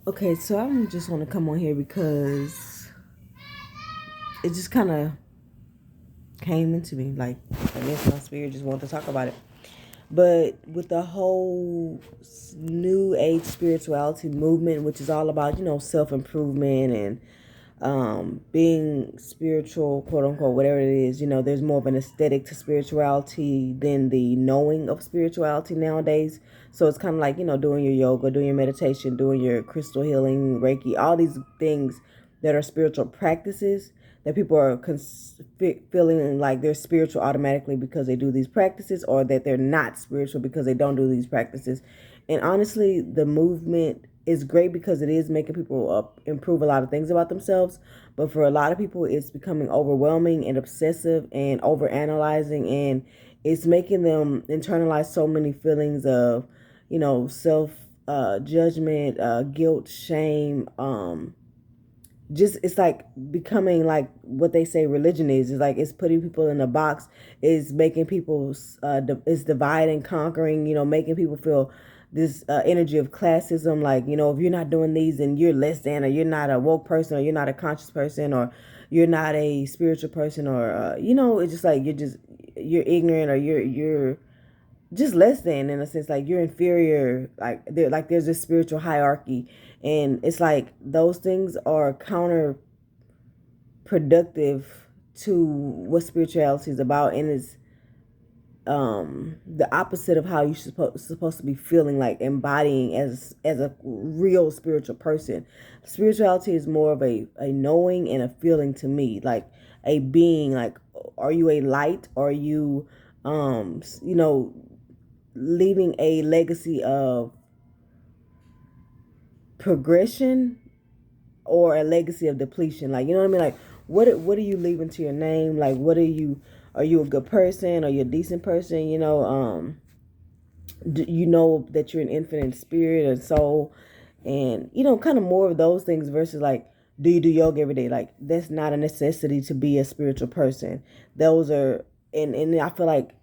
Okay, so I just want to come on here because it just kind of came into me. Like, I guess my spirit just wanted to talk about it. But with the whole new age spirituality movement, which is all about, self improvement and being spiritual, quote unquote, whatever it is, there's more of an aesthetic to spirituality than the knowing of spirituality nowadays. So it's kind of like, doing your yoga, doing your meditation, doing your crystal healing, Reiki, all these things that are spiritual practices that people are feeling like they're spiritual automatically because they do these practices, or that they're not spiritual because they don't do these practices. And honestly, the movement is great because it is making people improve a lot of things about themselves. But for a lot of people, it's becoming overwhelming and obsessive and over analyzing, and it's making them internalize so many feelings of, self judgment, guilt, shame, just it's like becoming like what they say religion is like it's putting people in a box, is making people is divide and conquering, making people feel this energy of classism, like, if you're not doing these, then you're less than, or you're not a woke person, or you're not a conscious person, or you're not a spiritual person, or it's just like you're ignorant, or you're just less than, in a sense, like you're inferior, like there's this spiritual hierarchy. And it's like those things are counterproductive to what spirituality is about, and it's the opposite of how you're supposed to be feeling, like embodying as a real spiritual person. Spirituality is more of a knowing and a feeling to me, like a being. Like, are you a light? Are you leaving a legacy of progression, or a legacy of depletion? Like, you know what I mean? Like, what are you leaving to your name? Like, what are you a good person? Are you a decent person? Do you know that you're an infinite spirit and soul? And, kind of more of those things versus like, do you do yoga every day? Like, that's not a necessity to be a spiritual person. Those are, and I feel like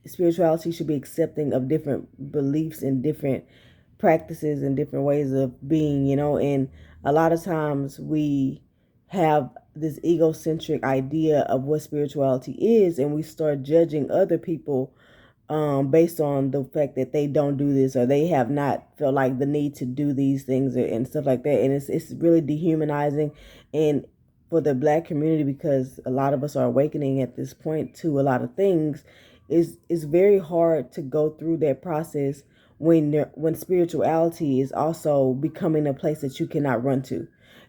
spirituality should be accepting of different beliefs and different practices and different ways of being, and a lot of times we have this egocentric idea of what spirituality is, and we start judging other people based on the fact that they don't do this, or they have not felt like the need to do these things, and stuff like that. And it's really dehumanizing, and for the Black community, because a lot of us are awakening at this point to a lot of things, is very hard to go through that process when spirituality is also becoming a place that you cannot run to.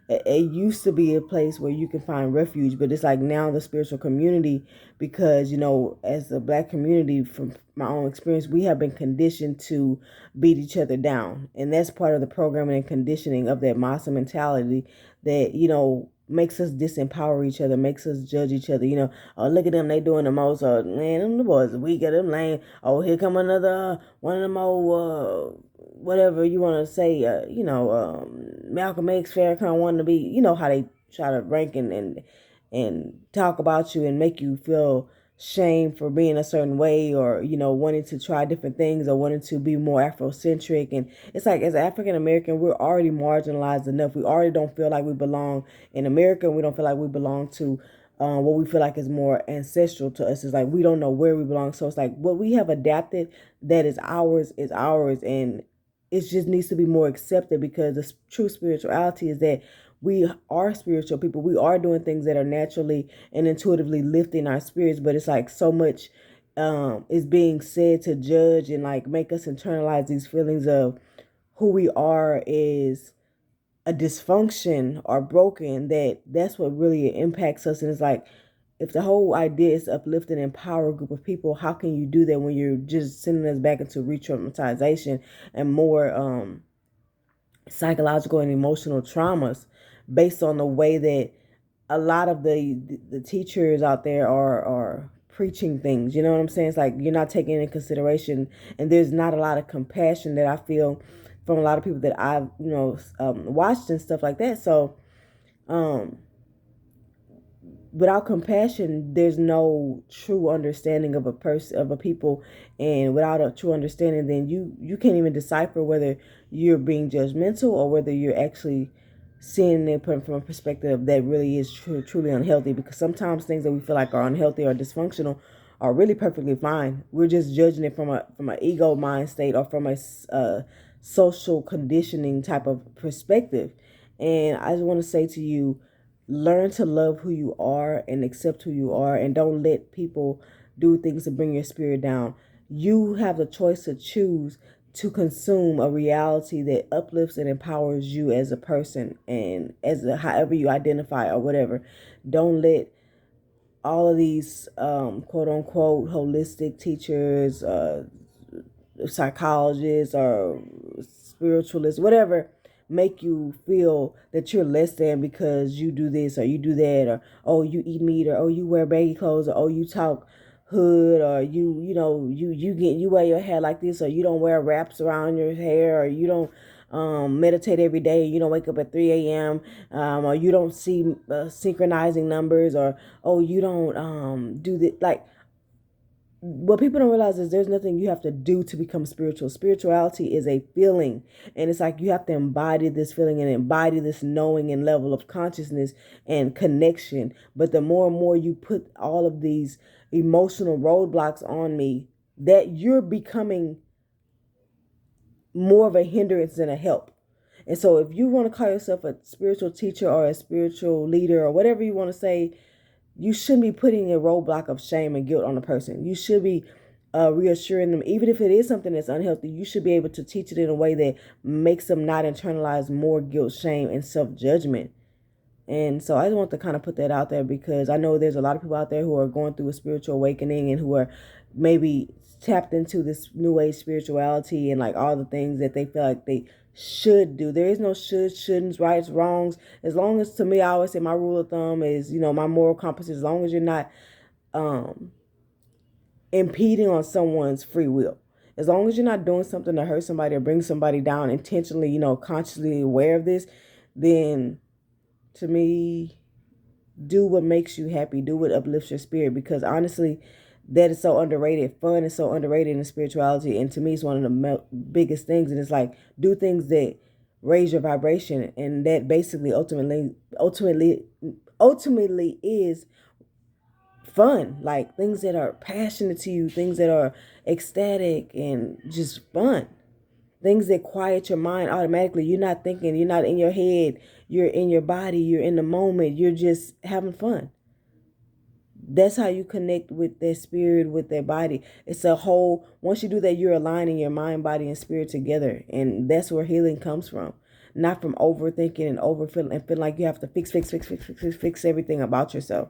It used to be a place where you can find refuge, but it's like now the spiritual community, because, as a Black community, from my own experience, we have been conditioned to beat each other down. And that's part of the programming and conditioning of that massa mentality that, makes us disempower each other, makes us judge each other. Oh, look at them, they doing the most. Or, man, them the boys, we get them lame. Oh, here come another one of them old, whatever you want to say, Malcolm X, Farrakhan wanting to be, how they try to rank and talk about you and make you feel shame for being a certain way, or, wanting to try different things, or wanting to be more Afrocentric. And it's like, as African American, we're already marginalized enough. We already don't feel like we belong in America. We don't feel like we belong to what we feel like is more ancestral to us. Is like we don't know where we belong. So it's like what we have adapted that is ours, and it just needs to be more accepted, because the true spirituality is that we are spiritual people. We are doing things that are naturally and intuitively lifting our spirits, but it's like so much is being said to judge and like make us internalize these feelings of who we are is a dysfunction or broken, that's what really impacts us. And it's like, if the whole idea is to uplift and empower a group of people, how can you do that when you're just sending us back into re-traumatization and more psychological and emotional traumas, based on the way that a lot of the teachers out there are preaching things? You know what I'm saying? It's like you're not taking into consideration, and there's not a lot of compassion that I feel from a lot of people that I've watched and stuff like that. So um without compassion, there's no true understanding of a person, of a people. And without a true understanding, then you can't even decipher whether you're being judgmental or whether you're actually seeing it from a perspective that really is truly unhealthy. Because sometimes things that we feel like are unhealthy or dysfunctional are really perfectly fine. We're just judging it from an ego mind state or from a social conditioning type of perspective. And I just want to say to you, learn to love who you are and accept who you are, and don't let people do things to bring your spirit down. You have the choice to choose to consume a reality that uplifts and empowers you as a person and however you identify or whatever. Don't let all of these quote unquote holistic teachers, psychologists or spiritualists, whatever, make you feel that you're less than because you do this or you do that, or oh, you eat meat, or oh, you wear baggy clothes, or oh, you talk hood, or you wear your hair like this, or you don't wear wraps around your hair, or you don't meditate every day, you don't wake up at 3 a.m., or you don't see synchronizing numbers, or oh, you don't do the like. What people don't realize is there's nothing you have to do to become spiritual. Spirituality is a feeling, and it's like you have to embody this feeling and embody this knowing and level of consciousness and connection. But the more and more you put all of these emotional roadblocks on me, that you're becoming more of a hindrance than a help. And so if you want to call yourself a spiritual teacher or a spiritual leader or whatever you want to say, you shouldn't be putting a roadblock of shame and guilt on a person. You should be reassuring them, even if it is something that's unhealthy, you should be able to teach it in a way that makes them not internalize more guilt, shame, and self-judgment. And so I just want to kind of put that out there, because I know there's a lot of people out there who are going through a spiritual awakening and who are maybe tapped into this new age spirituality and like all the things that they feel like they should do. There is no should, shouldn'ts, rights, wrongs. As long as, to me, I always say my rule of thumb is, my moral compass, as long as you're not impeding on someone's free will. As long as you're not doing something to hurt somebody or bring somebody down intentionally, consciously aware of this, then to me, do what makes you happy. Do what uplifts your spirit, because honestly, that is so underrated. Fun is so underrated in spirituality, and to me, it's one of the biggest things. And it's like, do things that raise your vibration, and that basically ultimately is fun. Like things that are passionate to you, things that are ecstatic and just fun. Things that quiet your mind automatically. You're not thinking, you're not in your head, you're in your body, you're in the moment, you're just having fun. That's how you connect with their spirit, with their body. It's a whole, once you do that, you're aligning your mind, body, and spirit together. And that's where healing comes from. Not from overthinking and overfeeling and feeling like you have to fix everything about yourself.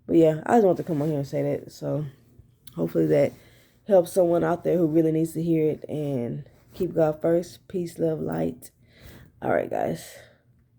But yeah, I just want to come on here and say that. So hopefully that helps someone out there who really needs to hear it. And keep God first. Peace, love, light. All right, guys.